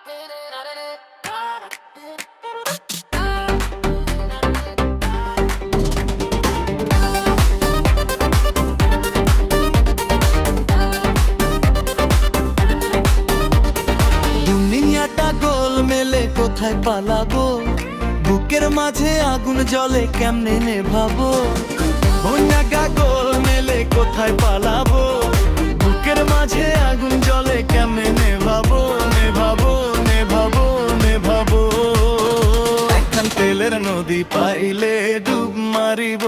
দুনিয়াটা গোল মেলে কোথায় পালাবো, বুকের মাঝে আগুন জ্বলে কেমনে নেভাবো। দুনিয়াটা গোল মেলে কোথায় পালাবো, বুকের মাঝে আগুন জ্বলে কেমনে নেভাবো, নেভাবো, নেভাবো, নেভাবো। একখান তেলের নদী পাইলে ডুব মারিব,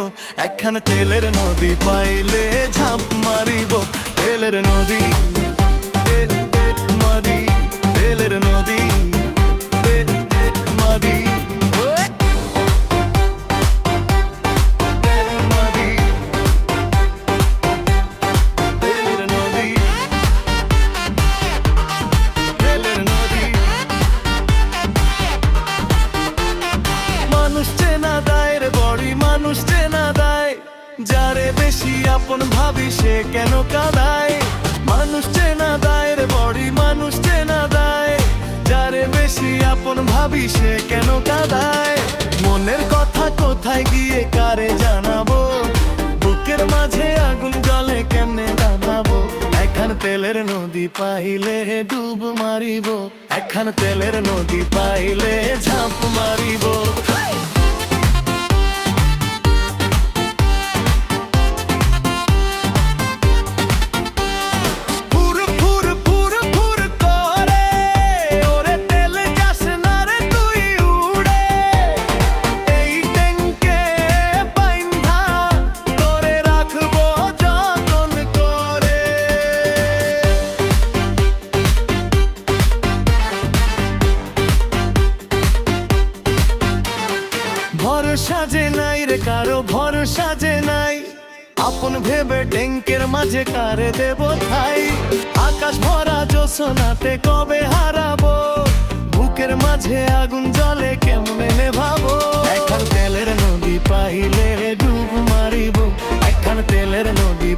একখান তেলের নদী পাইলে ঝাঁপ মারিব। তেলের নদী নদী, তেলের নদী নদী, মানুষ চেনা দায় রে বড়ি, মানুষ চেনা দায়, যারে বেশি আপন ভাবি সে কেন কাঁদায়। মানুষ চেনা দায় রে বড়ি, মানুষ চেনা দায়, যারে বেশি আপন ভাবি সে কেন কাঁদায়। মনের কথা কোথায় গিয়ে কারে জানাবো, বুকের মাঝে আগুন জ্বলে কেমনে জানাবো। একখান তেলের নদী পাইলে ডুব মারিব, একখান তেলের নদী পাইলে ঝাঁপ মারিব। ভরসা যে নাই রে কারো, ভরসা যে নাই, আপন ভেবে ট্যাঙ্কের মাঝে কারে দেব ঠাই। আকাশ ভরা জোছনাতে কবে হারাবো, বুকের মাঝে আগুন জ্বলে কেমনে নেভাবো। একখান তেলের নদী পাইলে ডুব মারিব, একখান তেলের নদী